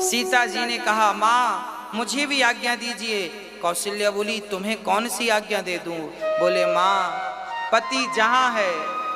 सीता जी ने कहा माँ मुझे भी आज्ञा दीजिए। कौशल्या बोली तुम्हें कौन सी आज्ञा दे दूं? बोले माँ पति जहाँ है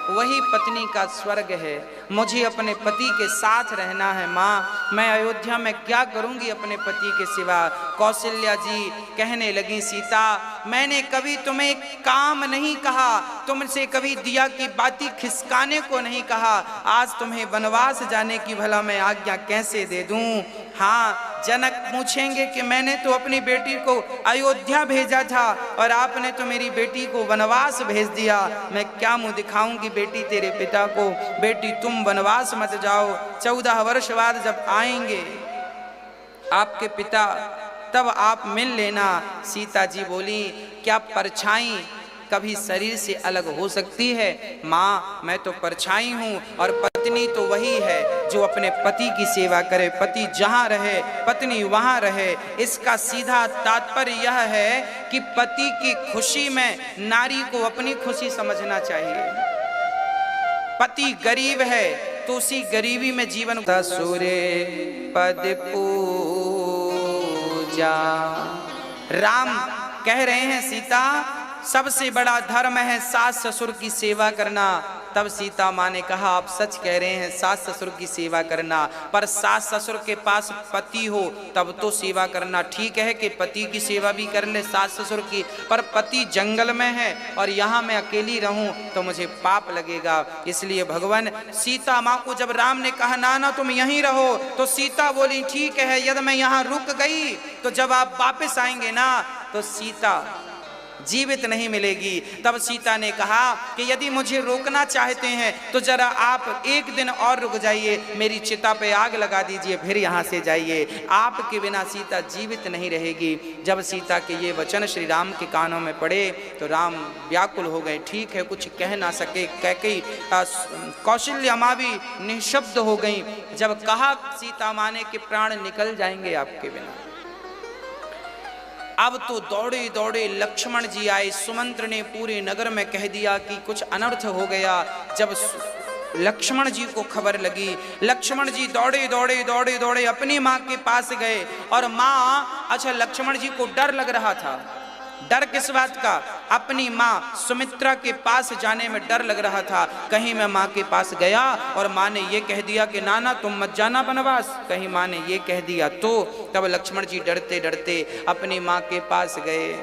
वही पत्नी का स्वर्ग है, मुझे अपने पति के साथ रहना है। माँ मैं अयोध्या में क्या करूंगी अपने पति के सिवा? कौशल्या जी कहने लगी सीता मैंने कभी तुम्हें काम नहीं कहा, तुमसे कभी दिया की बाती खिसकाने को नहीं कहा, आज तुम्हें वनवास जाने की भला मैं आज्ञा कैसे दे दूं? हाँ जनक पूछेंगे कि मैंने तो अपनी बेटी को अयोध्या भेजा था और आपने तो मेरी बेटी को वनवास भेज दिया, मैं क्या मुंह दिखाऊंगी बेटी तेरे पिता को? बेटी तुम वनवास मत जाओ, 14 वर्ष बाद जब आएंगे आपके पिता तब आप मिल लेना। सीता जी बोली क्या परछाई कभी शरीर से अलग हो सकती है? माँ मैं तो परछाई हूँ और पत्नी तो वही है जो अपने पति की सेवा करे, पति जहाँ रहे पत्नी वहाँ रहे। इसका सीधा तात्पर्य यह है कि पति की खुशी में नारी को अपनी खुशी समझना चाहिए। पति गरीब है तो उसी गरीबी में जीवन सूर्य पद पूजा। राम कह रहे हैं सीता सबसे बड़ा धर्म है सास ससुर की सेवा करना। तब सीता माँ ने कहा आप सच कह रहे हैं सास ससुर की सेवा करना, पर सास ससुर के पास पति हो तब तो सेवा करना ठीक है कि पति की सेवा भी कर ले सास ससुर की, पर पति जंगल में है और यहाँ मैं अकेली रहूं तो मुझे पाप लगेगा। इसलिए भगवान सीता माँ को जब राम ने कहा नाना तुम यहीं रहो तो सीता बोली ठीक है, यदि मैं यहाँ रुक गई तो जब आप वापस आएंगे ना तो सीता जीवित नहीं मिलेगी। तब सीता ने कहा कि यदि मुझे रोकना चाहते हैं तो जरा आप एक दिन और रुक जाइए, मेरी चिता पे आग लगा दीजिए फिर यहाँ से जाइए, आपके बिना सीता जीवित नहीं रहेगी। जब सीता के ये वचन श्री राम के कानों में पड़े तो राम व्याकुल हो गए, ठीक है कुछ कह ना सके। कैकेयी कौशल्या माँ भी निःशब्द हो गई। जब कहा सीता माँ ने कि प्राण निकल जाएंगे आपके बिना, अब तो दौड़े दौड़े लक्ष्मण जी आए। सुमंत्र ने पूरे नगर में कह दिया कि कुछ अनर्थ हो गया। जब लक्ष्मण जी को खबर लगी, लक्ष्मण जी दौड़े दौड़े दौड़े दौड़े अपनी माँ के पास गए और माँ अच्छा लक्ष्मण जी को डर लग रहा था। डर किस बात का? अपनी माँ सुमित्रा के पास जाने में डर लग रहा था। कहीं मैं माँ के पास गया और माँ ने ये कह दिया कि नाना तुम मत जाना वनवास, कहीं माँ ने ये कह दिया तो। तब लक्ष्मण जी डरते डरते अपनी माँ के पास गए।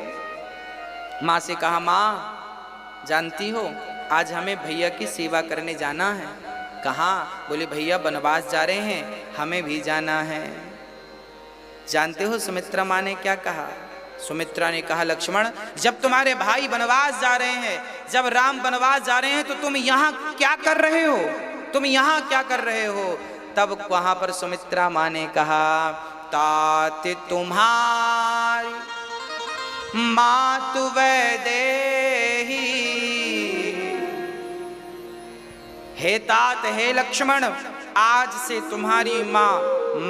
माँ से कहा माँ जानती हो आज हमें भैया की सेवा करने जाना है। कहाँ? बोले भैया वनवास जा रहे हैं, हमें भी जाना है। जानते हो सुमित्रा माँ ने क्या कहा? सुमित्रा ने कहा लक्ष्मण जब तुम्हारे भाई वनवास जा रहे हैं, जब राम वनवास जा रहे हैं तो तुम यहाँ क्या कर रहे हो? तुम यहाँ क्या कर रहे हो? तब वहां पर सुमित्रा माँ ने कहा तात तुम्हारी मातु वैदेही, हे तात हे लक्ष्मण आज से तुम्हारी माँ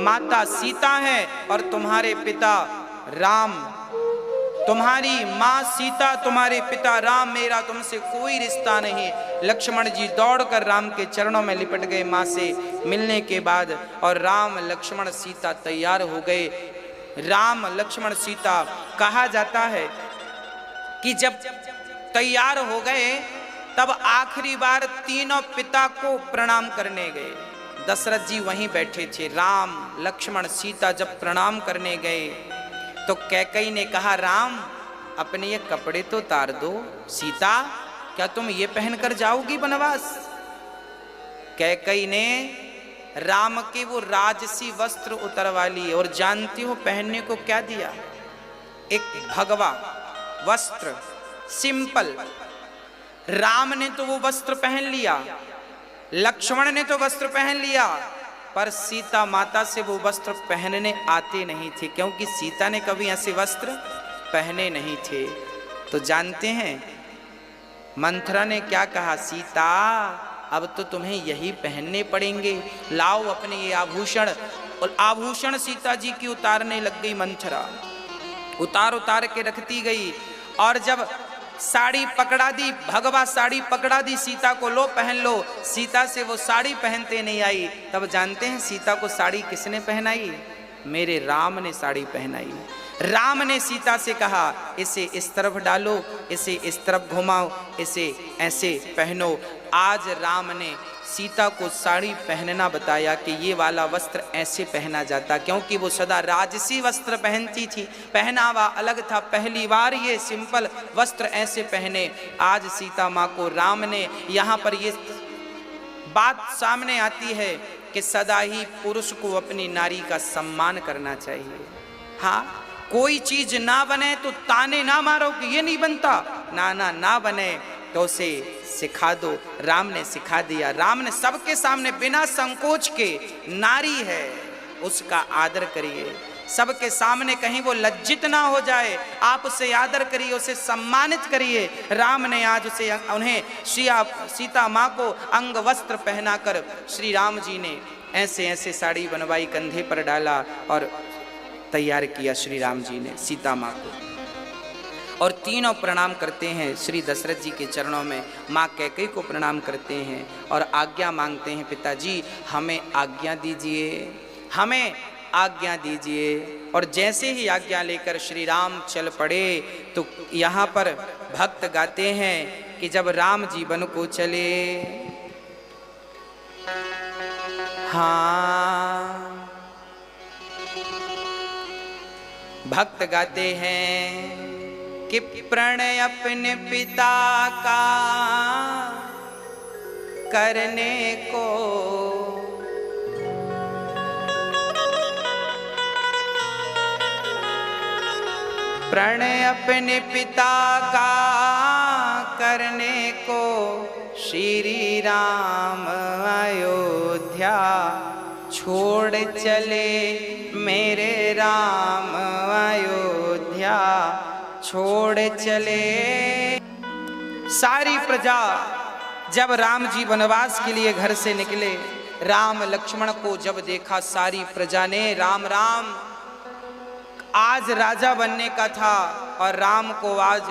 माता सीता है और तुम्हारे पिता राम, तुम्हारी माँ सीता तुम्हारे पिता राम, मेरा तुमसे कोई रिश्ता नहीं। लक्ष्मण जी दौड़कर राम के चरणों में लिपट गए माँ से मिलने के बाद, और राम लक्ष्मण सीता तैयार हो गए। राम लक्ष्मण सीता कहा जाता है कि जब तैयार हो गए तब आखिरी बार तीनों पिता को प्रणाम करने गए। दशरथ जी वहीं बैठे थे। राम लक्ष्मण सीता जब प्रणाम करने गए तो कैकेयी ने कहा राम अपने ये कपड़े तो उतार दो। सीता क्या तुम ये पहनकर जाओगी वनवास? कैकेयी ने राम के वो राजसी वस्त्र उतरवा लिए और जानती हो पहनने को क्या दिया? एक भगवा वस्त्र सिंपल। राम ने तो वो वस्त्र पहन लिया, लक्ष्मण ने तो वस्त्र पहन लिया, पर सीता माता से वो वस्त्र पहनने आते नहीं थे क्योंकि सीता ने कभी ऐसे वस्त्र पहने नहीं थे। तो जानते हैं मंथरा ने क्या कहा? सीता अब तो तुम्हें यही पहनने पड़ेंगे, लाओ अपने ये आभूषण। और आभूषण सीता जी की उतारने लग गई मंथरा, उतार उतार के रखती गई। और जब साड़ी पकड़ा दी, भगवा साड़ी पकड़ा दी सीता को, लो पहन लो। सीता से वो साड़ी पहनते नहीं आई। तब जानते हैं सीता को साड़ी किसने पहनाई? मेरे राम ने साड़ी पहनाई है। राम ने सीता से कहा इसे इस तरफ डालो, इसे इस तरफ घुमाओ, इसे ऐसे पहनो। आज राम ने सीता को साड़ी पहनना बताया कि ये वाला वस्त्र ऐसे पहना जाता, क्योंकि वो सदा राजसी वस्त्र पहनती थी, पहनावा अलग था। पहली बार ये सिंपल वस्त्र ऐसे पहने। आज सीता माँ को राम ने, यहाँ पर ये बात सामने आती है कि सदा ही पुरुष को अपनी नारी का सम्मान करना चाहिए। हाँ, कोई चीज ना बने तो ताने ना मारो कि ये नहीं बनता, ना बने तो उसे सिखा दो। राम ने सिखा दिया। राम ने सबके सामने बिना संकोच के, नारी है उसका आदर करिए, सबके सामने कहीं वो लज्जित ना हो जाए, आप उसे आदर करिए, उसे सम्मानित करिए। राम ने आज उन्हें सीता माँ को अंग वस्त्र पहनाकर श्री राम जी ने ऐसे ऐसे साड़ी बनवाई, कंधे पर डाला और तैयार किया श्री राम जी ने सीता माँ को। और तीनों प्रणाम करते हैं श्री दशरथ जी के चरणों में, माँ कैकेयी को प्रणाम करते हैं और आज्ञा मांगते हैं, पिताजी हमें आज्ञा दीजिए, हमें आज्ञा दीजिए। और जैसे ही आज्ञा लेकर श्री राम चल पड़े तो यहाँ पर भक्त गाते हैं कि जब राम जी वन को चले, हाँ भक्त गाते हैं कि प्रणय अपने पिता का करने को, प्रणय अपने पिता का करने को, श्री राम अयोध्या छोड़ चले, मेरे राम अयोध्या छोड़ चले। सारी प्रजा जब राम जी वनवास के लिए घर से निकले, राम लक्ष्मण को जब देखा सारी प्रजा ने, राम राम आज राजा बनने का था और राम को आज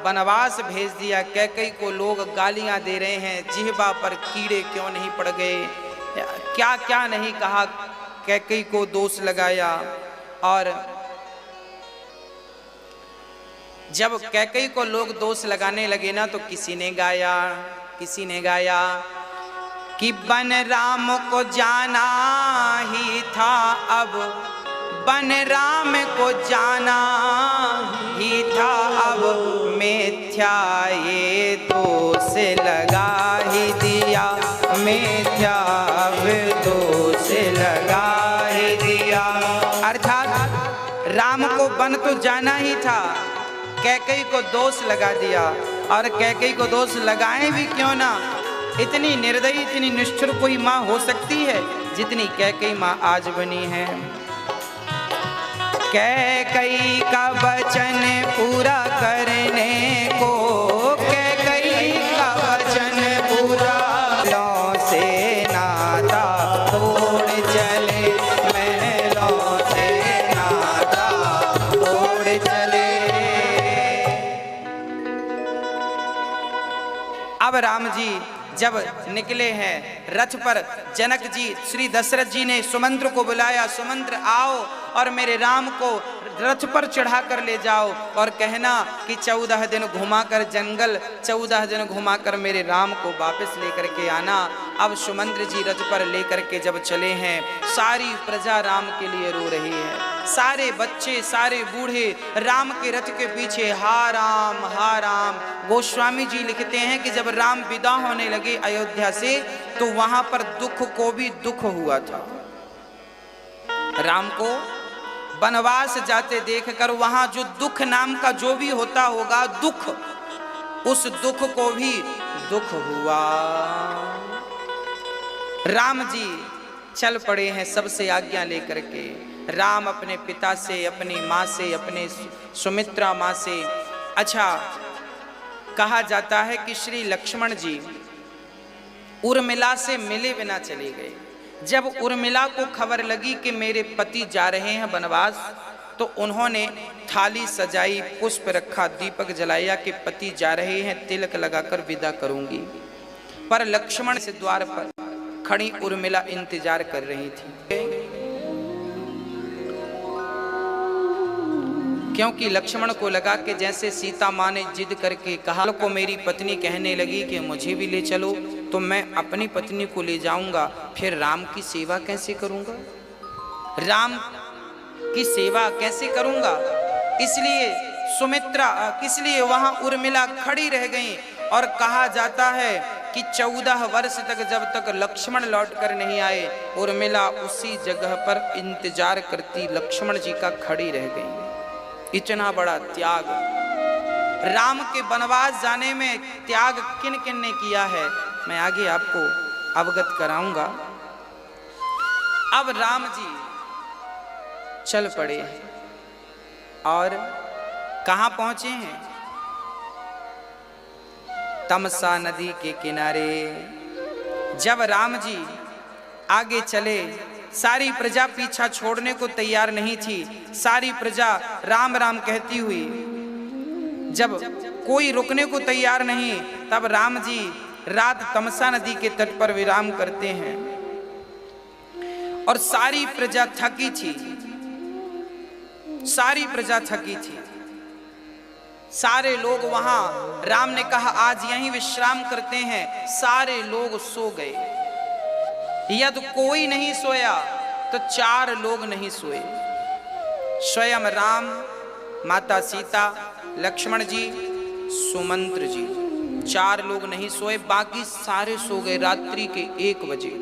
वनवास भेज दिया। कैकेयी को लोग गालियां दे रहे हैं, जिह्वा पर कीड़े क्यों नहीं पड़ गए, क्या क्या नहीं कहा, कैकेयी को दोष लगाया। और जब कैकेयी को लोग दोष लगाने लगे ना तो किसी ने गाया कि बन राम को जाना ही था, अब बन राम को जाना ही था, अब मिथ्या ये दोष लगा ही दिया, मिथ्या दोष लगा ही दिया। अर्थात राम को वन तो जाना ही था, कैकेयी को दोष लगा दिया। और कैकेयी को दोष लगाए भी क्यों ना, इतनी निर्दयी इतनी निष्ठुर कोई माँ हो सकती है जितनी कैकेयी माँ आज बनी है। कैकेयी का वचन पूरा करने को, कैकेयी का वचन पूरा से नाता तोड़ चले, महलों से नाता तोड़ चले। अब राम जी जब निकले हैं रथ पर, जनक जी श्री दशरथ जी ने सुमंत्र को बुलाया, सुमंत्र आओ और मेरे राम को रथ पर चढ़ा कर ले जाओ और कहना कि 14 दिन घुमाकर जंगल, 14 दिन घुमाकर मेरे राम को वापस लेकर के आना। अब सुमंत्र जी रथ पर लेकर के जब चले हैं, सारी प्रजा राम के लिए रो रही है, सारे बच्चे सारे बूढ़े राम के रथ के पीछे हा राम हा राम। गोस्वामी जी लिखते हैं कि जब राम विदा होने लगे अयोध्या से तो वहां पर दुख को भी दुख हुआ था। राम को वनवास जाते देखकर वहां जो दुख नाम का जो भी होता होगा दुख, उस दुख को भी दुख हुआ। राम जी चल पड़े हैं सबसे आज्ञा लेकर के। राम अपने पिता से, अपनी माँ से, अपने सुमित्रा माँ से, अच्छा कहा जाता है कि श्री लक्ष्मण जी उर्मिला से मिले बिना चले गए। जब उर्मिला को खबर लगी कि मेरे पति जा रहे हैं वनवास, तो उन्होंने थाली सजाई, पुष्प रखा, दीपक जलाया कि पति जा रहे हैं, तिलक लगाकर विदा करूंगी। पर लक्ष्मण से द्वार पर खड़ी उर्मिला इंतजार कर रही थी। क्योंकि लक्ष्मण को लगा कि जैसे सीता माँ ने जिद करके कहा को मेरी पत्नी कहने लगी कि मुझे भी ले चलो, तो मैं अपनी पत्नी को ले जाऊंगा, फिर राम की सेवा कैसे करूंगा, राम की सेवा कैसे करूंगा। इसलिए सुमित्रा, इसलिए वहां उर्मिला खड़ी रह गई। और कहा जाता है कि 14 वर्ष तक जब तक लक्ष्मण लौट कर नहीं आए, उर्मिला उसी जगह पर इंतजार करती लक्ष्मण जी का खड़ी रह गई। इतना बड़ा त्याग, राम के वनवास जाने में त्याग किन किन ने किया है, मैं आगे आपको अवगत कराऊंगा। अब राम जी चल पड़े और कहां पहुंचे हैं, तमसा नदी के किनारे। जब राम जी आगे चले, सारी प्रजा पीछा छोड़ने को तैयार नहीं थी। सारी प्रजा राम राम कहती हुई, जब कोई रुकने को तैयार नहीं, तब राम जी रात तमसा नदी के तट पर विराम करते हैं। और सारी प्रजा थकी थी, सारी प्रजा थकी थी। सारे लोग वहां, राम ने कहा आज यहीं विश्राम करते हैं। सारे लोग सो गए। यदि कोई नहीं सोया तो 4 लोग नहीं सोए। स्वयं राम, माता सीता, लक्ष्मण जी, सुमंत्र जी, 4 लोग नहीं सोए, बाकी सारे सो गए रात्रि के 1 बजे।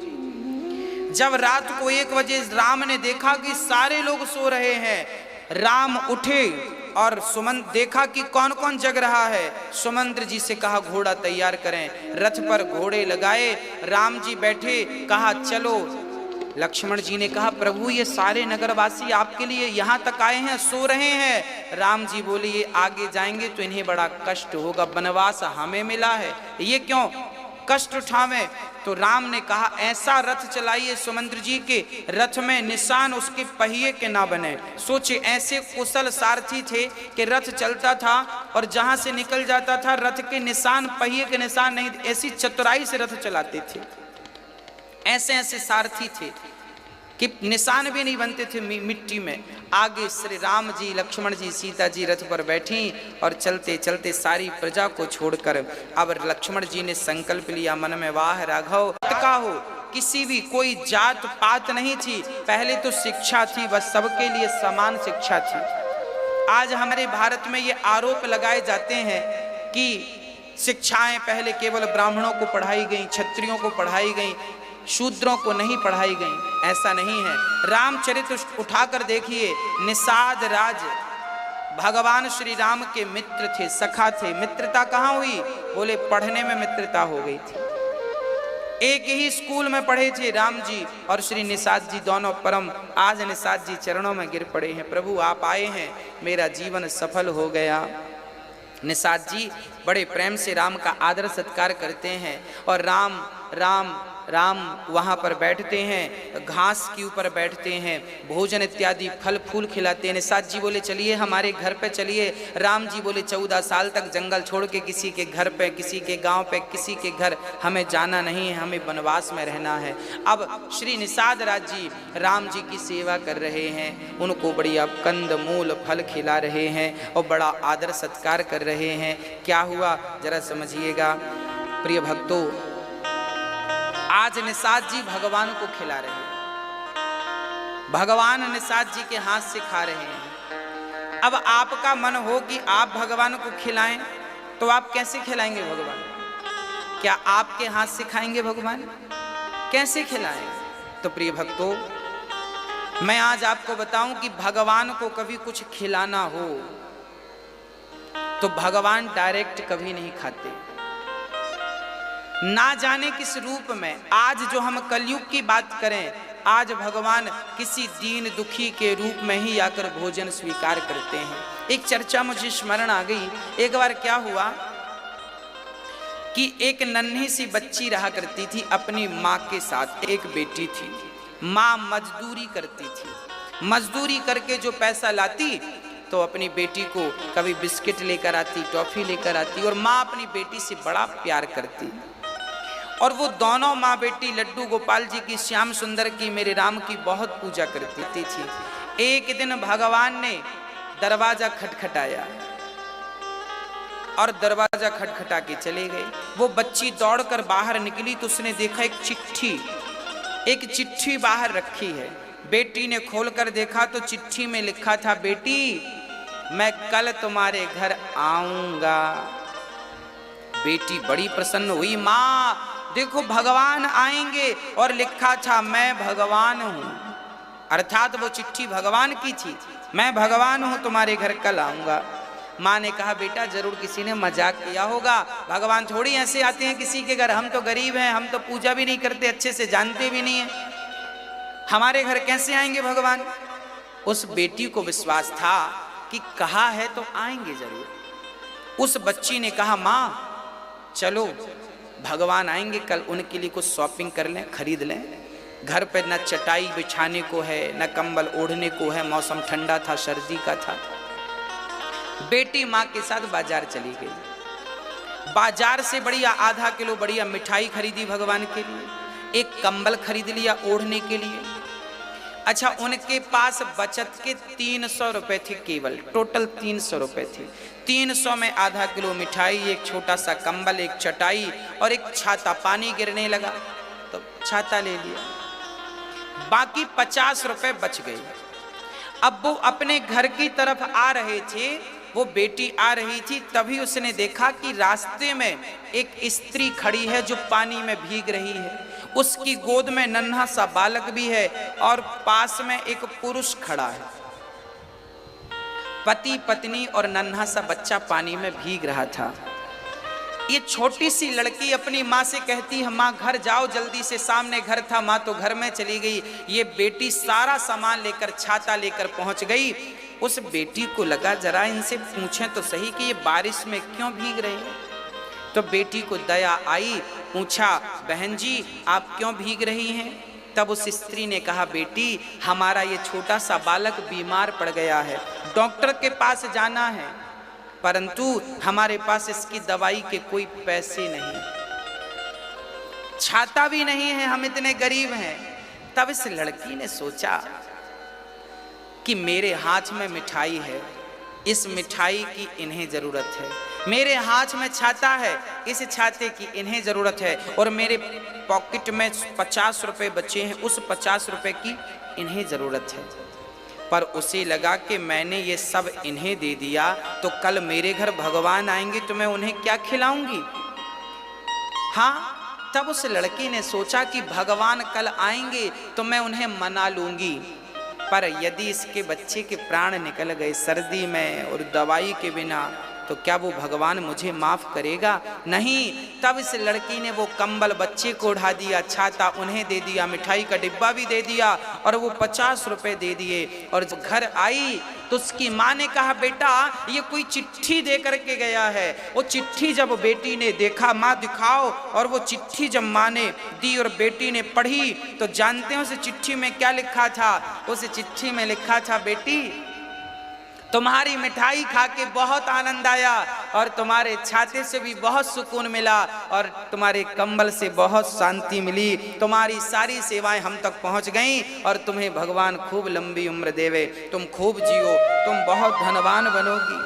जब रात को 1 बजे राम ने देखा कि सारे लोग सो रहे हैं, राम उठे और सुमंत देखा कि कौन कौन जग रहा है। सुमंत्र जी से कहा घोड़ा तैयार करें। रथ पर घोड़े लगाए, राम जी बैठे, कहा चलो। लक्ष्मण जी ने कहा प्रभु ये सारे नगरवासी आपके लिए यहाँ तक आए हैं, सो रहे हैं। राम जी बोले ये आगे जाएंगे तो इन्हें बड़ा कष्ट होगा, वनवास हमें मिला है, ये क्यों कष्ट उठावें। तो राम ने कहा ऐसा रथ चलाइए सुमंत्र जी के रथ में निशान उसके पहिए के ना बने। सोचे ऐसे कुशल सारथी थे कि रथ चलता था और जहां से निकल जाता था रथ के निशान, पहिए के निशान नहीं, ऐसी चतुराई से रथ चलाते थे। ऐसे ऐसे सारथी थे कि निशान भी नहीं बनते थे मिट्टी में। आगे श्री राम जी, लक्ष्मण जी, सीता जी रथ पर बैठी और चलते चलते सारी प्रजा को छोड़कर अब लक्ष्मण जी ने संकल्प लिया मन में, वाह राघव का हो, किसी भी कोई जात पात नहीं थी। पहले तो शिक्षा थी, बस सबके लिए समान शिक्षा थी। आज हमारे भारत में ये आरोप लगाए जाते हैं कि शिक्षाएं पहले केवल ब्राह्मणों को पढ़ाई गई, क्षत्रियों को पढ़ाई गई, शूद्रों को नहीं पढ़ाई गई। ऐसा नहीं है। रामचरित्र उठाकर देखिए, निषाद राज भगवान श्री राम के मित्र थे, सखा थे। मित्रता कहाँ हुई? बोले पढ़ने में मित्रता हो गई थी। एक ही स्कूल में पढ़े थे राम जी और श्री निषाद जी, दोनों परम। आज निषाद जी चरणों में गिर पड़े हैं, प्रभु आप आए हैं, मेरा जीवन सफल हो गया। निषाद जी बड़े प्रेम से राम का आदर सत्कार करते हैं और राम राम राम वहाँ पर बैठते हैं, घास के ऊपर बैठते हैं, भोजन इत्यादि फल फूल खिलाते हैं। निषाद जी बोले चलिए हमारे घर पे चलिए। राम जी बोले 14 साल तक जंगल छोड़ के किसी के घर पे, किसी के गांव पे, किसी के घर हमें जाना नहीं है, हमें वनवास में रहना है। अब श्री निषाद राज जी राम जी की सेवा कर रहे हैं, उनको बढ़िया कंद मूल फल खिला रहे हैं और बड़ा आदर सत्कार कर रहे हैं। क्या हुआ जरा समझिएगा प्रिय भक्तों, आज निषाद जी भगवान को खिला रहे हैं, भगवान निषाद जी के हाथ से खा रहे हैं। अब आपका मन हो कि आप भगवान को खिलाएं, तो आप कैसे खिलाएंगे भगवान? क्या आपके हाथ से खाएंगे भगवान? कैसे खिलाएं? तो प्रिय भक्तों, मैं आज आपको बताऊं कि भगवान को कभी कुछ खिलाना हो तो भगवान डायरेक्ट कभी नहीं खाते, ना जाने किस रूप में। आज जो हम कलयुग की बात करें, आज भगवान किसी दीन दुखी के रूप में ही आकर भोजन स्वीकार करते हैं। एक चर्चा मुझे स्मरण आ गई। एक बार क्या हुआ कि एक नन्ही सी बच्ची रहा करती थी अपनी माँ के साथ, एक बेटी थी। माँ मजदूरी करती थी, मजदूरी करके जो पैसा लाती तो अपनी बेटी को कभी बिस्किट लेकर आती, टॉफी लेकर आती, और माँ अपनी बेटी से बड़ा प्यार करती। और वो दोनों माँ बेटी लड्डू गोपाल जी की, श्याम सुंदर की, मेरे राम की बहुत पूजा करती थी। एक दिन भगवान ने दरवाजा खटखटाया और दरवाजा खटखटा के चले गए। वो बच्ची दौड़कर बाहर निकली तो उसने देखा एक चिट्ठी बाहर रखी है। बेटी ने खोलकर देखा तो चिट्ठी में लिखा था, बेटी मैं कल तुम्हारे घर आऊंगा। बेटी बड़ी प्रसन्न हुई, माँ देखो भगवान आएंगे, और लिखा था मैं भगवान हूं, अर्थात वो चिट्ठी भगवान की थी, मैं भगवान हूं, तुम्हारे घर कल आऊंगा। माँ ने कहा, बेटा जरूर किसी ने मजाक किया होगा, भगवान थोड़ी ऐसे आते हैं किसी के घर, हम तो गरीब हैं, हम तो पूजा भी नहीं करते, अच्छे से जानते भी नहीं है, हमारे घर कैसे आएंगे भगवान। उस बेटी को विश्वास था कि कहा है तो आएंगे जरूर। उस बच्ची ने कहा, माँ चलो भगवान आएंगे कल, उनके लिए कुछ शॉपिंग कर लें, खरीद लें, घर पे न चटाई बिछाने को है, न कंबल ओढ़ने को है, मौसम ठंडा था, सर्दी का था। बेटी माँ के साथ बाजार चली गई। बाजार से बढ़िया आधा किलो बढ़िया मिठाई खरीदी भगवान के लिए, एक कंबल खरीद लिया ओढ़ने के लिए। अच्छा, उनके पास बचत के 300 रुपए थे, केवल टोटल 300 रुपए थे। 300 में आधा किलो मिठाई, एक छोटा सा कंबल, एक चटाई और एक छाता। पानी गिरने लगा तो छाता ले लिया, बाकी 50 रुपए बच गए। अब वो अपने घर की तरफ आ रहे थे, वो बेटी आ रही थी, तभी उसने देखा कि रास्ते में एक स्त्री खड़ी है जो पानी में भीग रही है, उसकी गोद में नन्हा सा बालक भी है और पास में एक पुरुष खड़ा है। पति पत्नी और नन्हा सा बच्चा पानी में भीग रहा था। ये छोटी सी लड़की अपनी माँ से कहती है, माँ घर जाओ जल्दी से, सामने घर था, माँ तो घर में चली गई। ये बेटी सारा सामान लेकर, छाता लेकर पहुंच गई। उस बेटी को लगा जरा इनसे पूछें तो सही कि ये बारिश में क्यों भीग रहे हैं। तो बेटी को दया आई, पूछा, बहन जी आप क्यों भीग रही हैं। तब उस स्त्री ने कहा, बेटी हमारा ये छोटा सा बालक बीमार पड़ गया है, डॉक्टर के पास जाना है, परंतु हमारे पास इसकी दवाई के कोई पैसे नहीं, छाता भी नहीं है, हम इतने गरीब हैं। तब इस लड़की ने सोचा कि मेरे हाथ में मिठाई है, इस मिठाई की इन्हें जरूरत है, मेरे हाथ में छाता है, इस छाते की इन्हें जरूरत है, और मेरे पॉकेट में 50 रुपए बचे हैं, उस 50 रुपए की इन्हें जरूरत है। पर उसे लगा कि मैंने ये सब इन्हें दे दिया तो कल मेरे घर भगवान आएंगे तो मैं उन्हें क्या खिलाऊंगी। हाँ, तब उस लड़की ने सोचा कि भगवान कल आएंगे तो मैं उन्हें मना लूंगी, पर यदि इसके बच्चे के प्राण निकल गए सर्दी में और दवाई के बिना तो क्या वो भगवान मुझे माफ करेगा? नहीं। तब इस लड़की ने वो कंबल बच्चे को उड़ा दिया, छाता उन्हें दे दिया, मिठाई का डिब्बा भी दे दिया और वो 50 रुपए दे दिए। और जब घर आई तो उसकी माँ ने कहा, बेटा ये कोई चिट्ठी दे करके गया है। वो चिट्ठी जब बेटी ने देखा, माँ दिखाओ, और वो चिट्ठी जब माँ ने दी और बेटी ने पढ़ी तो जानते हैं उस चिट्ठी में क्या लिखा था? उस चिट्ठी में लिखा था, बेटी तुम्हारी मिठाई खा के बहुत आनंद आया और तुम्हारे छाते से भी बहुत सुकून मिला और तुम्हारे कंबल से बहुत शांति मिली, तुम्हारी सारी सेवाएं हम तक पहुंच गईं और तुम्हें भगवान खूब लंबी उम्र देवे, तुम खूब जियो, तुम बहुत धनवान बनोगी।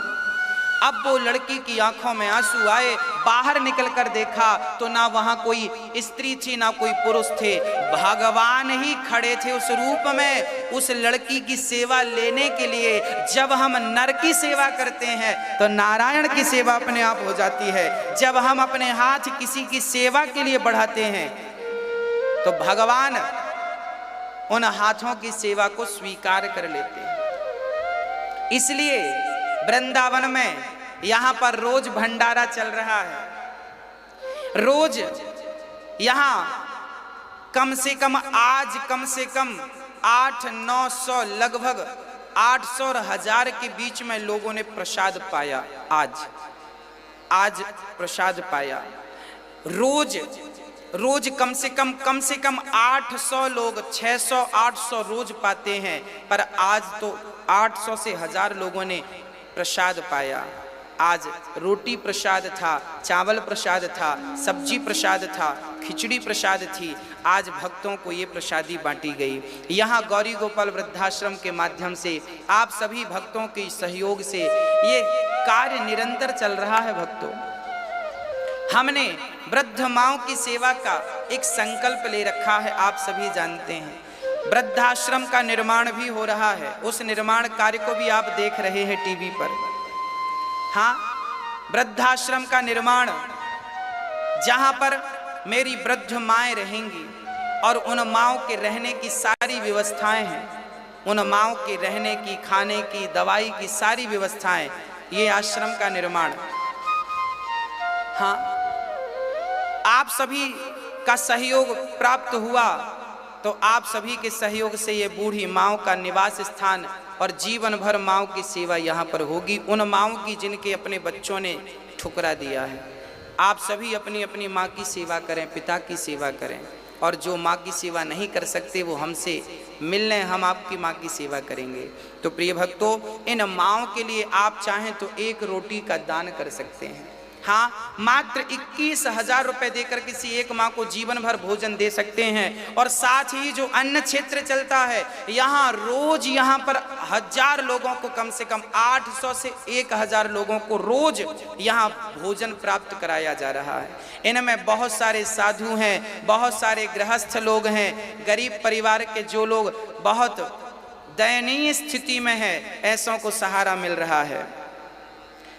अब वो लड़की की आंखों में आंसू आए, बाहर निकलकर देखा तो ना वहां कोई स्त्री थी ना कोई पुरुष थे, भगवान ही खड़े थे उस रूप में उस लड़की की सेवा लेने के लिए। जब हम नर की सेवा करते हैं तो नारायण की सेवा अपने आप हो जाती है। जब हम अपने हाथ किसी की सेवा के लिए बढ़ाते हैं तो भगवान उन हाथों की सेवा को स्वीकार कर लेते हैं। इसलिए वृंदावन में यहाँ पर रोज भंडारा चल रहा है। रोज यहाँ कम से कम 800-900 लगभग 800 और 1000 के बीच में लोगों ने प्रसाद पाया। आज प्रसाद पाया। रोज कम से कम 800 लोग 600-800 रोज पाते हैं, पर आज तो 800 से 1000 लोगों ने प्रसाद पाया। आज रोटी प्रसाद था, चावल प्रसाद था, सब्जी प्रसाद था, खिचड़ी प्रसाद थी, आज भक्तों को ये प्रसादी बांटी गई। यहाँ गौरी गोपाल वृद्धाश्रम के माध्यम से आप सभी भक्तों के सहयोग से ये कार्य निरंतर चल रहा है। भक्तों, हमने वृद्ध माओं की सेवा का एक संकल्प ले रखा है। आप सभी जानते हैं वृद्धाश्रम का निर्माण भी हो रहा है, उस निर्माण कार्य को भी आप देख रहे हैं टीवी पर। हाँ, वृद्धाश्रम का निर्माण जहां पर मेरी वृद्ध माएँ रहेंगी और उन माओं के रहने की सारी व्यवस्थाएं हैं, उन माओं के रहने की, खाने की, दवाई की सारी व्यवस्थाएं, ये आश्रम का निर्माण। हाँ, आप सभी का सहयोग प्राप्त हुआ तो आप सभी के सहयोग से ये बूढ़ी माओं का निवास स्थान और जीवन भर माओं की सेवा यहाँ पर होगी, उन माओं की जिनके अपने बच्चों ने ठुकरा दिया है। आप सभी अपनी अपनी माँ की सेवा करें, पिता की सेवा करें, और जो माँ की सेवा नहीं कर सकते वो हमसे मिल लें, हम आपकी माँ की सेवा करेंगे। तो प्रिय भक्तों, इन माँओं के लिए आप चाहें तो एक रोटी का दान कर सकते हैं। हाँ, मात्र 21,000 रुपए देकर किसी एक माँ को जीवन भर भोजन दे सकते हैं। और साथ ही जो अन्न क्षेत्र चलता है, यहाँ रोज यहाँ पर 1000 लोगों को, कम से कम 800 से 1000 लोगों को रोज यहाँ भोजन प्राप्त कराया जा रहा है। इनमें बहुत सारे साधु हैं, बहुत सारे गृहस्थ लोग हैं, गरीब परिवार के जो लोग बहुत दयनीय स्थिति में हैं, ऐसों को सहारा मिल रहा है।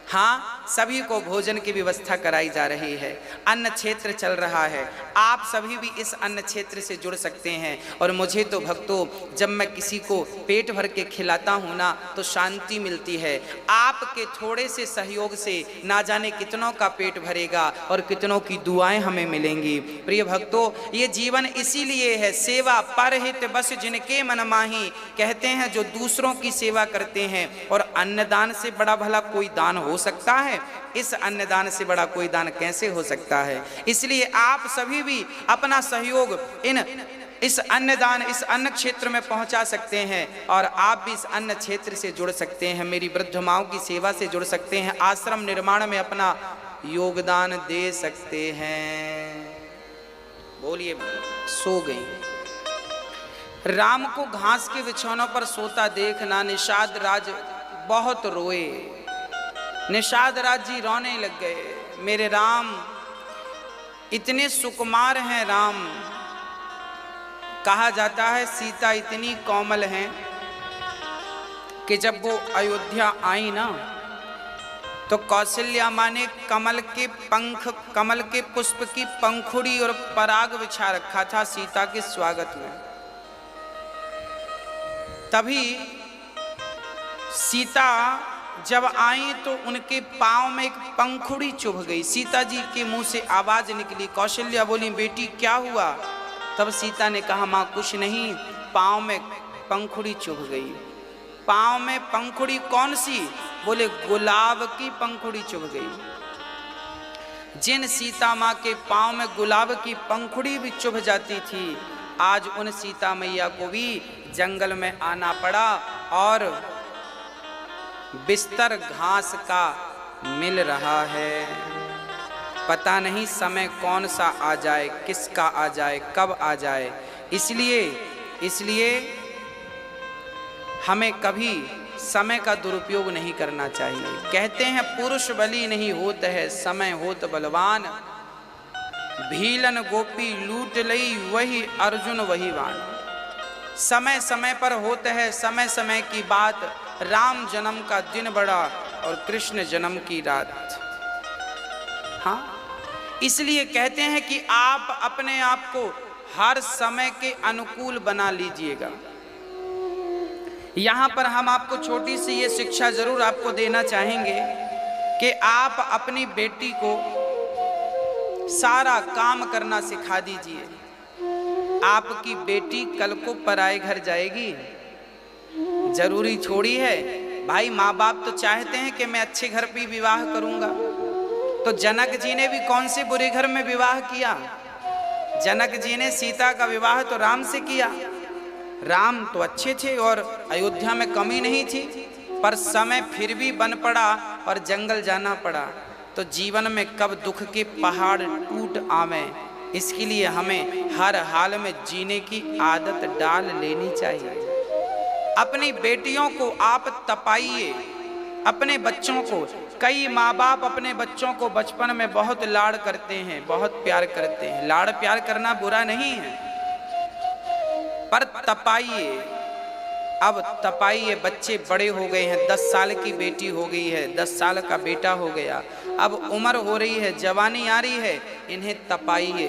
हाँ, सभी को भोजन की व्यवस्था कराई जा रही है, अन्न क्षेत्र चल रहा है। आप सभी भी इस अन्न क्षेत्र से जुड़ सकते हैं। और मुझे तो भक्तों, जब मैं किसी को पेट भर के खिलाता हूँ ना, तो शांति मिलती है। आपके थोड़े से सहयोग से ना जाने कितनों का पेट भरेगा और कितनों की दुआएं हमें मिलेंगी। प्रिय भक्तों, ये जीवन इसीलिए है, सेवा परहित बस जिनके मन माही, कहते हैं जो दूसरों की सेवा करते हैं। और अन्नदान से बड़ा भला कोई दान हो सकता है? इस अन्नदान से बड़ा कोई दान कैसे हो सकता है? इसलिए आप सभी भी अपना सहयोग इस अन्नदान, इस अन्न क्षेत्र में पहुंचा सकते हैं। और आप भी इस अन्न क्षेत्र से जुड़ सकते हैं, मेरी वृद्ध माओं की सेवा से जुड़ सकते हैं, आश्रम निर्माण में अपना योगदान दे सकते हैं। बोलिए। सो गई। राम को घास के बिछौनों पर सोता देखना निषाद राज बहुत रोए। निषाद राज जी रोने लग गए, मेरे राम इतने सुकुमार हैं। राम, कहा जाता है सीता इतनी कोमल हैं कि जब वो अयोध्या आई ना, तो कौशल्या माँ ने कमल के पंख, कमल के पुष्प की पंखुड़ी और पराग बिछा रखा था सीता के स्वागत में। तभी सीता जब आई तो उनके पांव में एक पंखुड़ी चुभ गई। सीता जी के मुंह से आवाज निकली। कौशल्या बोली, बेटी क्या हुआ? तब सीता ने कहा, माँ कुछ नहीं, पांव में पंखुड़ी चुभ गई। पांव में पंखुड़ी कौन सी? बोले, गुलाब की पंखुड़ी चुभ गई। जिन सीता माँ के पांव में गुलाब की पंखुड़ी भी चुभ जाती थी, आज उन सीता मैया को भी जंगल में आना पड़ा और बिस्तर घास का मिल रहा है। पता नहीं समय कौन सा आ जाए, किसका आ जाए, कब आ जाए। इसलिए हमें कभी समय का दुरुपयोग नहीं करना चाहिए। कहते हैं पुरुष बली नहीं होत है, समय होत बलवान। भीलन गोपी लूट लई, वही अर्जुन वही वाण। समय समय पर होते हैं, समय समय की बात। राम जन्म का दिन बड़ा और कृष्ण जन्म की रात। हाँ, इसलिए कहते हैं कि आप अपने आप को हर समय के अनुकूल बना लीजिएगा। यहाँ पर हम आपको छोटी सी ये शिक्षा जरूर आपको देना चाहेंगे कि आप अपनी बेटी को सारा काम करना सिखा दीजिए। आपकी बेटी कल को पराए घर जाएगी, जरूरी छोड़ी है भाई। माँ बाप तो चाहते हैं कि मैं अच्छे घर पे विवाह करूंगा। तो जनक जी ने भी कौन से बुरे घर में विवाह किया? जनक जी ने सीता का विवाह तो राम से किया। राम तो अच्छे थे और अयोध्या में कमी नहीं थी, पर समय फिर भी बन पड़ा और जंगल जाना पड़ा। तो जीवन में कब दुख के पहाड़ टूट आवे, इसके लिए हमें हर हाल में जीने की आदत डाल लेनी चाहिए। अपनी बेटियों को आप तपाइए, अपने बच्चों को। कई माँ बाप अपने बच्चों को बचपन में बहुत लाड़ करते हैं, बहुत प्यार करते हैं। लाड़ प्यार करना बुरा नहीं है, पर तपाइए। अब तपाइए, बच्चे बड़े हो गए हैं, 10 साल की बेटी हो गई है, 10 साल का बेटा हो गया, अब उम्र हो रही है, जवानी आ रही है, इन्हें तपाइए।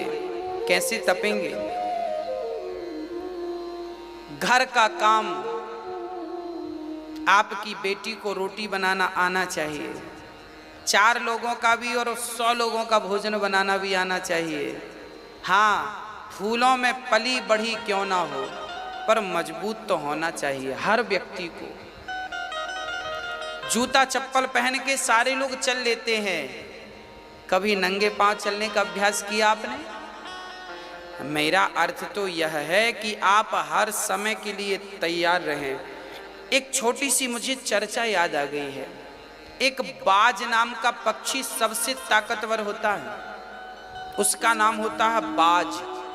कैसे तपेंगे? घर का काम, आपकी बेटी को रोटी बनाना आना चाहिए, 4 लोगों का भी और 100 लोगों का भोजन बनाना भी आना चाहिए। हाँ, फूलों में पली बढ़ी क्यों ना हो, पर मजबूत तो होना चाहिए हर व्यक्ति को। जूता चप्पल पहन के सारे लोग चल लेते हैं, कभी नंगे पांव चलने का अभ्यास किया आपने? मेरा अर्थ तो यह है कि आप हर समय के लिए तैयार रहें। एक छोटी सी मुझे चर्चा याद आ गई है। एक बाज नाम का पक्षी सबसे ताकतवर होता है, उसका नाम होता है बाज।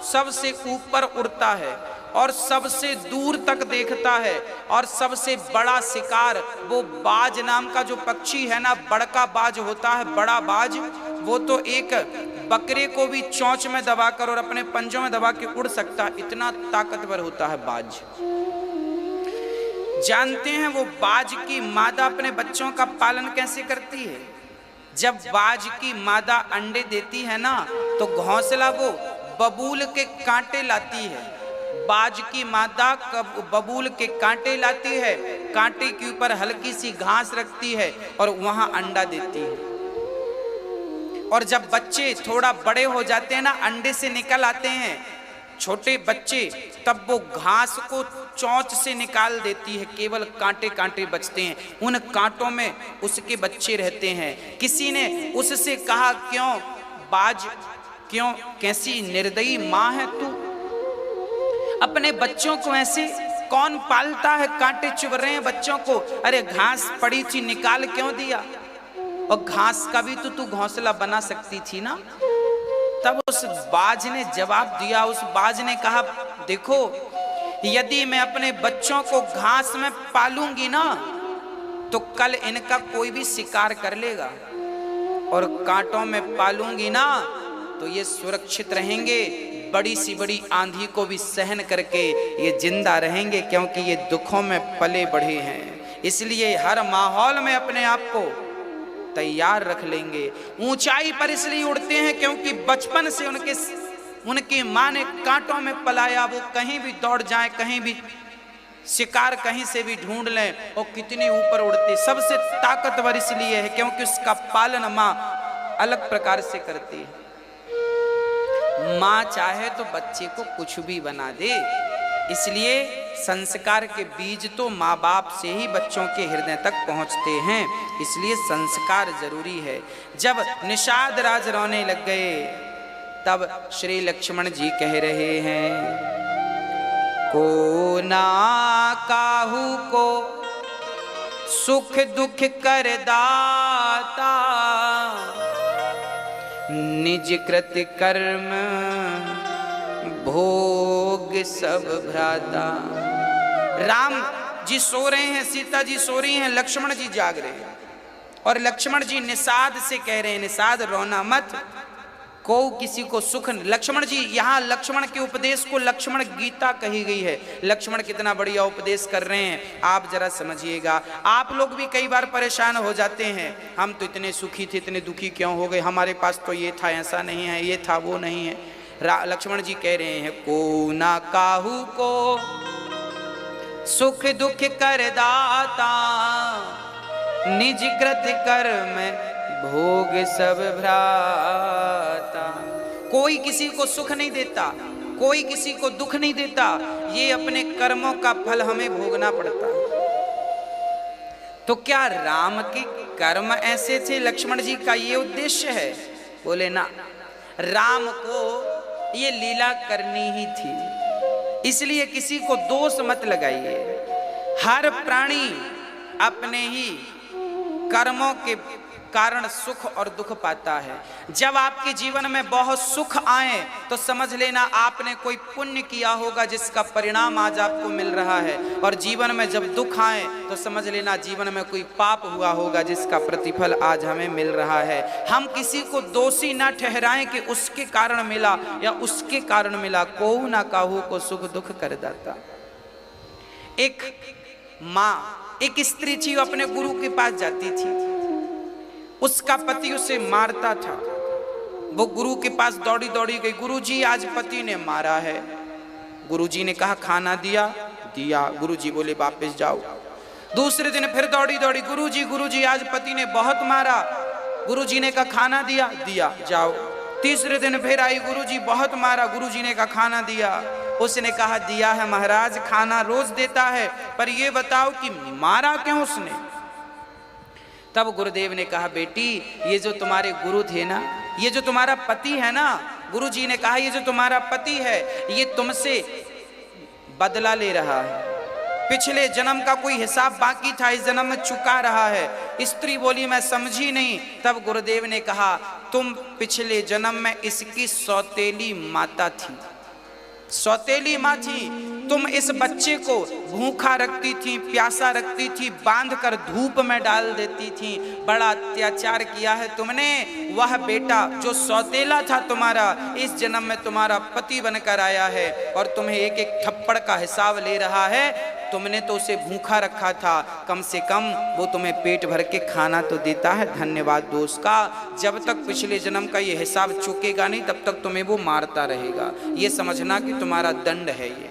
सबसे ऊपर उड़ता है और सबसे दूर तक देखता है, और सबसे बड़ा शिकार वो बाज नाम का जो पक्षी है ना, बड़का बाज होता है, बड़ा बाज, वो तो एक बकरे को भी चोंच में दबाकर और अपने पंजों में दबा के उड़ सकता है, इतना ताकतवर होता है बाज। जानते हैं वो बाज की मादा अपने बच्चों का पालन कैसे करती है? जब बाज की मादा अंडे देती है ना, तो घोंसला वो बबूल के कांटे लाती है। बाज की मादा बबूल के कांटे लाती है, कांटे के ऊपर हल्की सी घास रखती है और वहां अंडा देती है। और जब बच्चे थोड़ा बड़े हो जाते हैं ना, अंडे से निकल आते हैं छोटे बच्चे, तब वो घास को चोंच से निकाल देती है, केवल कांटे कांटे बचते हैं, उन कांटों में उसके बच्चे रहते हैं। किसी ने उससे कहा, क्यों बाज, क्यों, कैसी निर्दयी माँ है तू, अपने बच्चों को ऐसे कौन पालता है? कांटे चुभ रहे हैं बच्चों को, अरे घास पड़ी थी निकाल क्यों दिया? और घास का भी तो तू घोंसला बना सकती थी ना। तब उस बाज ने जवाब दिया, उस बाज ने कहा, देखो यदि मैं अपने बच्चों को घास में पालूंगी ना, तो कल इनका कोई भी शिकार कर लेगा, और कांटों में पालूंगी ना तो ये सुरक्षित रहेंगे, बड़ी सी बड़ी आंधी को भी सहन करके ये जिंदा रहेंगे, क्योंकि ये दुखों में पले बढ़े हैं। इसलिए हर माहौल में अपने आप को तैयार रख लेंगे। ऊंचाई पर इसलिए उड़ते हैं क्योंकि बचपन से उनकी माँ ने कांटों में पलाया। वो कहीं भी दौड़ जाएं, कहीं भी शिकार कहीं से भी ढूंढ लें, और कितने ऊपर उड़ते। सबसे ताकतवर इसलिए है क्योंकि उसका पालन माँ अलग प्रकार से करती है। माँ चाहे तो बच्चे को कुछ भी बना दे, इसलिए संस्कार के बीज तो माँ बाप से ही बच्चों के हृदय तक पहुँचते हैं, इसलिए संस्कार जरूरी है। जब निषाद राज रोने लग गए, तब श्री लक्ष्मण जी कह रहे हैं, को ना काहू को सुख दुख कर दाता, निज कृत कर्म भोग सब भ्राता। राम जी सो रहे हैं, सीता जी सो रही हैं, लक्ष्मण जी जाग रहे हैं, और लक्ष्मण जी निषाद से कह रहे हैं, निषाद रोना मत, को किसी को सुख। लक्ष्मण जी, यहाँ लक्ष्मण के उपदेश को लक्ष्मण गीता कही गई है। लक्ष्मण कितना बढ़िया उपदेश कर रहे हैं, आप जरा समझिएगा। आप लोग भी कई बार परेशान हो जाते हैं, हम तो इतने सुखी थे, इतने दुखी क्यों हो गए, हमारे पास तो ये था, ऐसा नहीं है, ये था, वो नहीं है। लक्ष्मण जी कह रहे हैं, को ना काहू को सुख दुख कर दाता, निज कृत कर्म भोग सब भ्राता। कोई किसी को सुख नहीं देता, कोई किसी को दुख नहीं देता, ये अपने कर्मों का फल हमें भोगना पड़ता। तो क्या राम के कर्म ऐसे थे? लक्ष्मण जी का ये उद्देश्य है? बोले ना, राम को ये लीला करनी ही थी, इसलिए किसी को दोष मत लगाइए। हर प्राणी अपने ही कर्मों के कारण सुख और दुख पाता है। जब आपके जीवन में बहुत सुख आए तो समझ लेना आपने कोई पुण्य किया होगा जिसका परिणाम आज आपको मिल रहा है, और जीवन में जब दुख आए तो समझ लेना जीवन में कोई पाप हुआ होगा जिसका प्रतिफल आज हमें मिल रहा है। हम किसी को दोषी ना ठहराएं कि उसके कारण मिला या उसके कारण मिला, कोहू ना काहू को सुख दुख कर दाता। एक माँ, एक स्त्री थी, अपने गुरु के पास जाती थी, उसका पति उसे मारता था। वो गुरु के पास दौड़ी दौड़ी गई, गुरुजी आज पति ने मारा है। गुरुजी ने कहा खाना दिया? दिया। गुरुजी बोले वापस जाओ। दूसरे दिन फिर दौड़ी दौड़ी, गुरुजी आज पति ने बहुत मारा। गुरुजी ने कहा खाना दिया? दिया, जाओ। तीसरे दिन फिर आई, गुरुजी बहुत मारा। गुरुजी ने कहा खाना दिया? उसने कहा दिया है महाराज, खाना रोज देता है, पर ये बताओ कि मारा क्यों उसने? तब गुरुदेव ने कहा बेटी, ये जो तुम्हारे गुरु थे ना, ये जो तुम्हारा पति है ना, गुरुजी ने कहा ये जो तुम्हारा पति है ये तुमसे बदला ले रहा है। पिछले जन्म का कोई हिसाब बाकी था, इस जन्म में चुका रहा है। स्त्री बोली मैं समझी नहीं। तब गुरुदेव ने कहा तुम पिछले जन्म में इसकी सौतेली माता थी, सौतेली माँ थी। तुम इस बच्चे को भूखा रखती थी, प्यासा रखती थी, बांधकर धूप में डाल देती थी, बड़ा अत्याचार किया है तुमने। वह बेटा जो सौतेला था तुम्हारा, इस जन्म में तुम्हारा पति बनकर आया है और तुम्हें एक एक थप्पड़ का हिसाब ले रहा है। तुमने तो उसे भूखा रखा था, कम से कम वो तुम्हें पेट भर के खाना तो देता है, धन्यवाद दोस्त का। जब तक पिछले जन्म का ये हिसाब चुकेगा नहीं तब तक तुम्हें वो मारता रहेगा। ये समझना कि तुम्हारा दंड है। ये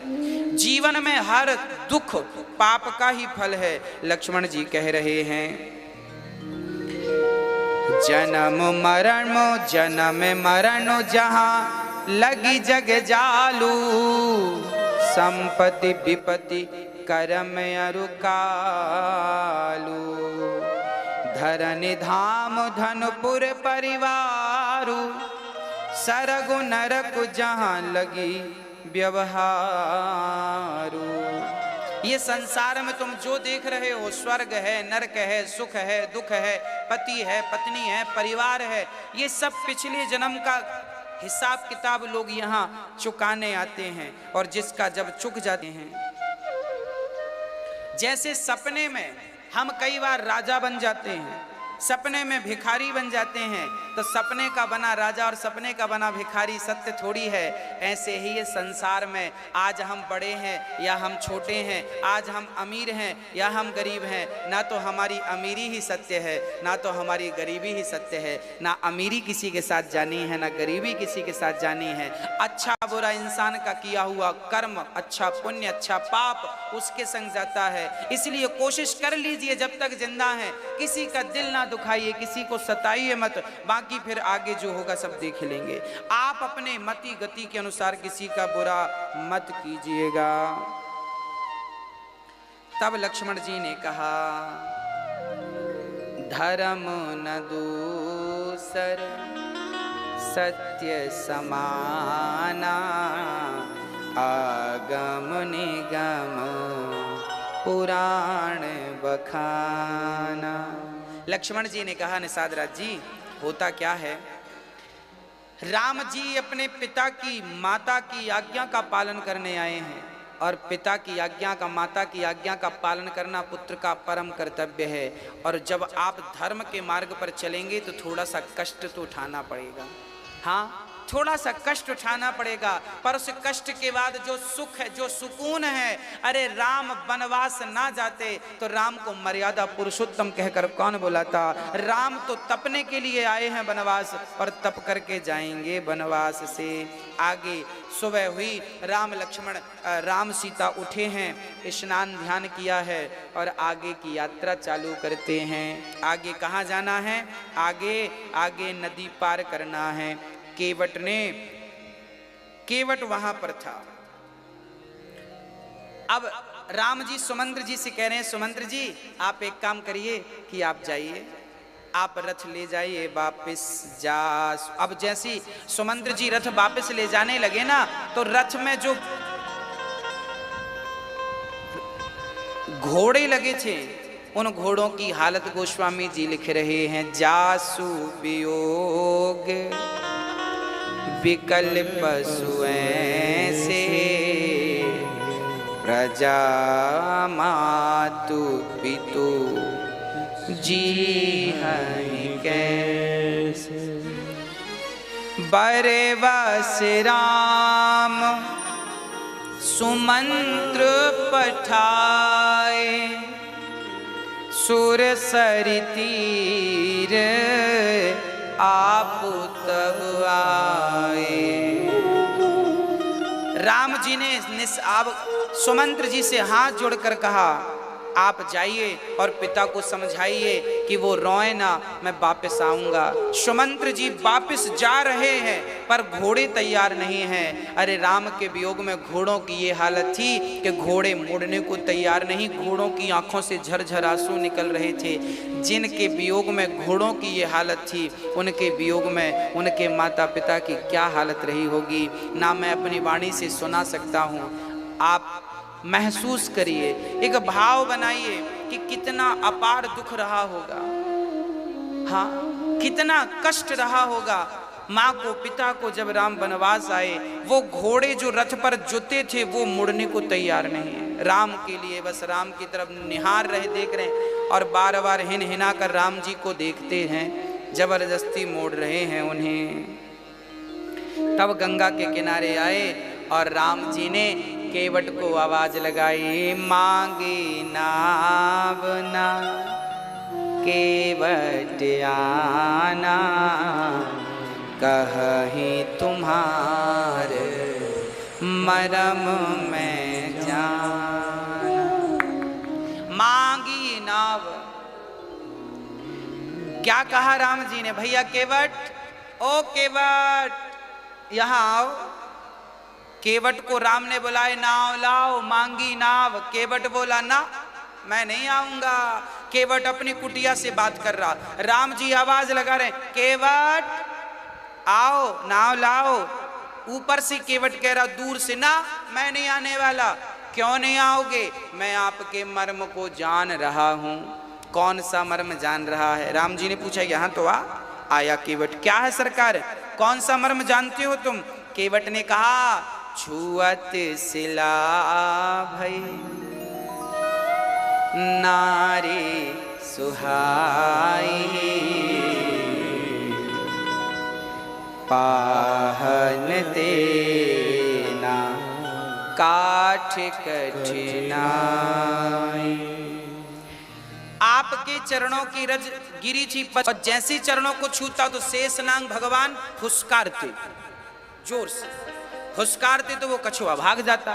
जीवन में हर दुख पाप का ही फल है। लक्ष्मण जी कह रहे हैं जन्म मरण जहां लगी जग जालू, संपत्ति विपत्ति करम अरु कालू, धरनि धाम धनपुर परिवारु, सरगु नरक जहां लगी व्यवहारू। ये संसार में तुम जो देख रहे हो, स्वर्ग है, नरक है, सुख है, दुख है, पति है, पत्नी है, परिवार है, ये सब पिछले जन्म का हिसाब किताब लोग यहाँ चुकाने आते हैं। और जिसका जब चुक जाते हैं, जैसे सपने में हम कई बार राजा बन जाते हैं, सपने में भिखारी बन जाते हैं, तो सपने का बना राजा और सपने का बना भिखारी सत्य थोड़ी है। ऐसे ही ये संसार में आज हम बड़े हैं या हम छोटे हैं, आज हम अमीर हैं या हम गरीब हैं, ना तो हमारी अमीरी ही सत्य है, ना तो हमारी गरीबी ही सत्य है। ना अमीरी किसी के साथ जानी है, ना गरीबी किसी के साथ जानी है। अच्छा बुरा इंसान का किया हुआ कर्म, अच्छा पुण्य, अच्छा पाप उसके संग जाता है। इसलिए कोशिश कर लीजिए जब तक जिंदा हैं, किसी का दिल ना दुखाइए, किसी को सताइए मत, बाकी फिर आगे जो होगा सब देख लेंगे। आप अपने मति गति के अनुसार किसी का बुरा मत कीजिएगा। तब लक्ष्मण जी ने कहा धर्म न दूसर सत्य समाना, आगम निगम पुराण बखाना। लक्ष्मण जी ने कहा निषाद राज जी, होता क्या है, राम जी अपने पिता की माता की आज्ञा का पालन करने आए हैं, और पिता की आज्ञा का, माता की आज्ञा का पालन करना पुत्र का परम कर्तव्य है। और जब आप धर्म के मार्ग पर चलेंगे तो थोड़ा सा कष्ट तो उठाना पड़ेगा। हाँ, थोड़ा सा कष्ट उठाना पड़ेगा, पर उस कष्ट के बाद जो सुख है, जो सुकून है, अरे राम वनवास ना जाते तो राम को मर्यादा पुरुषोत्तम कहकर कौन बुलाता। राम तो तपने के लिए आए हैं वनवास, और तप करके जाएंगे वनवास से आगे। सुबह हुई, राम सीता उठे हैं, स्नान ध्यान किया है और आगे की यात्रा चालू करते हैं। आगे कहाँ जाना है? आगे नदी पार करना है। केवट वहां पर था। अब राम जी सुमंत्र जी से कह रहे हैं, सुमंत्र जी आप एक काम करिए कि आप जाइए, आप रथ ले जाइए वापस जा। अब जैसी सुमंत्र जी रथ वापस ले जाने लगे ना, तो रथ में जो घोड़े लगे थे उन घोड़ों की हालत गोस्वामी जी लिख रहे हैं। जासु वियोग विकल पशु ऐसे, प्रजा मातु पितु जी कैसे। बरवस राम सुमंत्र पठाए, सुर सरि तीर आप तब आए। राम जी ने अब सुमंत्र जी से हाथ जोड़कर कहा, आप जाइए और पिता को समझाइए कि वो रोए ना, मैं वापस आऊंगा। सुमंत्र जी वापस जा रहे हैं पर घोड़े तैयार नहीं हैं। अरे राम के वियोग में घोड़ों की ये हालत थी कि घोड़े मुड़ने को तैयार नहीं, घोड़ों की आंखों से झरझर आंसू निकल रहे थे। जिनके वियोग में घोड़ों की ये हालत थी, उनके वियोग में उनके माता पिता की क्या हालत रही होगी, ना मैं अपनी वाणी से सुना सकता हूँ। आप महसूस करिए, एक भाव बनाइए कि कितना अपार दुख रहा होगा, हाँ कितना कष्ट रहा होगा माँ को, पिता को। जब राम वनवास आए, वो घोड़े जो रथ पर जुते थे वो मुड़ने को तैयार नहीं है। राम के लिए बस राम की तरफ निहार रहे, देख रहे हैं और बार बार हिन हिना कर राम जी को देखते हैं, जबरदस्ती मोड़ रहे हैं उन्हें। तब गंगा के किनारे आए और राम जी ने केवट को आवाज लगाई, मांगी नाव ना केवट आना, कहीं तुम्हारे मरम में जाना। मांगी नाव, क्या कहा राम जी ने, भैया केवट, ओ केवट यहाँ आओ। केवट को राम ने बुलाए, नाव लाओ, मांगी नाव। केवट बोला ना, मैं नहीं आऊंगा। केवट अपनी कुटिया से बात कर रहा, राम जी आवाज लगा रहे, केवट आओ, नाव लाओ। ऊपर से केवट कह रहा दूर से, ना मैं नहीं आने वाला। क्यों नहीं आओगे? मैं आपके मर्म को जान रहा हूं। कौन सा मर्म जान रहा है? राम जी ने पूछा, यहां तो आया केवट। क्या है सरकार, कौन सा मर्म जानते हो तुम? केवट ने कहा, छुअत सिला भई नारी सुहाई, पाहन तेना काठ कठिनाई। आपके चरणों की रज गिरी थी और जैसे चरणों को छूता तो शेषनाग भगवान फुसकारते, जोर से फुसकारते तो वो कछुआ भाग जाता,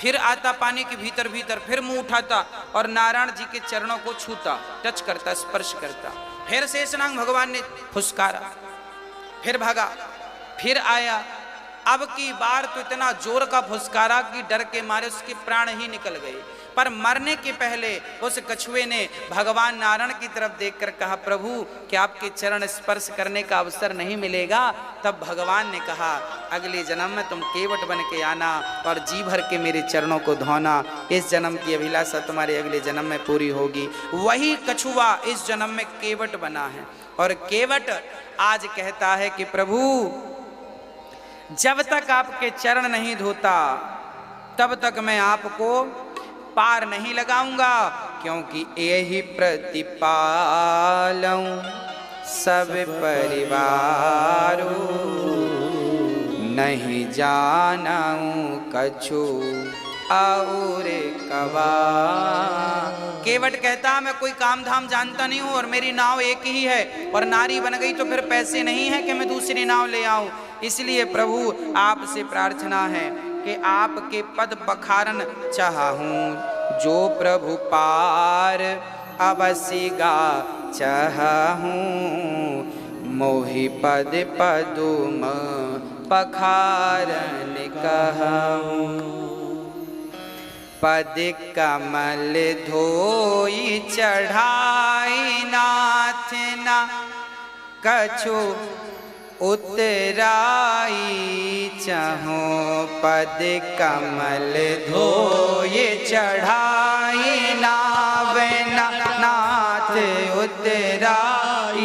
फिर आता पानी के भीतर भीतर, फिर मुंह उठाता और नारायण जी के चरणों को छूता, टच करता, स्पर्श करता। फिर शेषनाग भगवान ने फुसकारा, फिर भागा, फिर आया। अब की बार तो इतना जोर का फुसकारा कि डर के मारे उसके प्राण ही निकल गए। पर मरने के पहले उस कछुए ने भगवान नारायण की तरफ देखकर कहा, प्रभु क्या आपके चरण स्पर्श करने का अवसर नहीं मिलेगा? तब भगवान ने कहा, अगले जन्म में तुम केवट बन के आना और जी भर के मेरे चरणों को धोना। इस जन्म की अभिलाषा तुम्हारे अगले जन्म में पूरी होगी। वही कछुआ इस जन्म में केवट बना है और केवट आज कहता है कि प्रभु जब तक आपके चरण नहीं धोता तब तक मैं आपको पार नहीं लगाऊंगा, क्योंकि यही प्रतिपालूं सब परिवारों, नहीं जानाऊं कछु और कवा। केवट कहता मैं कोई काम धाम जानता नहीं हूं और मेरी नाव एक ही है और नारी बन गई तो फिर पैसे नहीं है कि मैं दूसरी नाव ले आऊं। इसलिए प्रभु आपसे प्रार्थना है कि आपके पद बखारन चाहूं, जो प्रभु पार अवश्य गा चाहूं, मोहि पद पदुम पखारन कहूं। पद कमल धोई चढ़ाई नाथ ना कछु उतराई चाहो। पद कमल धोए चढ़ाई नाव ना नाथ उतराई,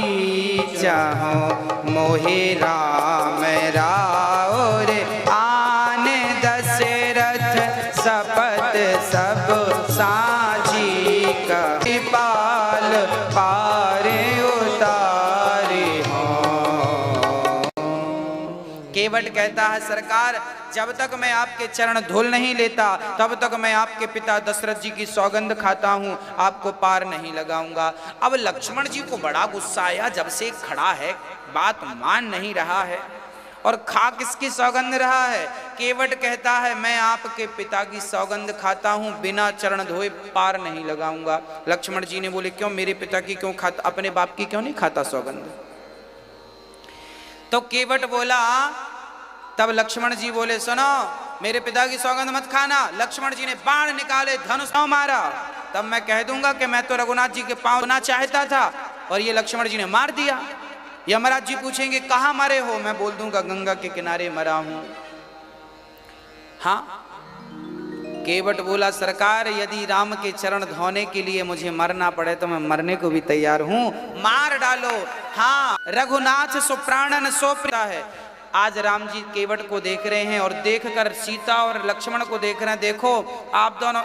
चाहो मोहि राम राव रे आन दशरथ सपत सब साझी, कृपाल पारे उतारे हो। केवट कहता है सरकार, जब तक मैं आपके चरण धूल नहीं लेता तब तक मैं आपके पिता दशरथ जी की सौगंध खाता हूं, आपको पार नहीं लगाऊंगा। अब लक्ष्मण जी को बड़ा गुस्सा आया, जब से खड़ा है बात मान नहीं रहा है और खा किसकी सौगंध रहा है। केवट कहता है मैं आपके पिता की सौगंध खाता हूं, बिना चरण धोए पार नहीं लगाऊंगा। लक्ष्मण जी ने बोले क्यों, मेरे पिता की क्यों खाता, अपने बाप की क्यों नहीं खाता सौगंध। तो केवट बोला, तब लक्ष्मण जी बोले सुनो मेरे पिता की सौगंध मत खाना। लक्ष्मण जी ने बाण निकाले, धनुष मारा, तब मैं कह दूंगा कि मैं तो रघुनाथ जी के पांव ना चाहता था और ये लक्ष्मण जी ने मार दिया। यमराज जी पूछेंगे कहां मरे हो, मैं बोल दूंगा गंगा के किनारे मरा हूं। हाँ, केवट बोला सरकार यदि राम के चरण धोने के लिए मुझे मरना पड़े तो मैं मरने को भी तैयार हूं, मार डालो। हाँ, रघुनाथ सो प्राणन सो प्रिय है। आज राम जी केवट को देख रहे हैं और देखकर सीता और लक्ष्मण को देख रहे हैं। देखो आप दोनों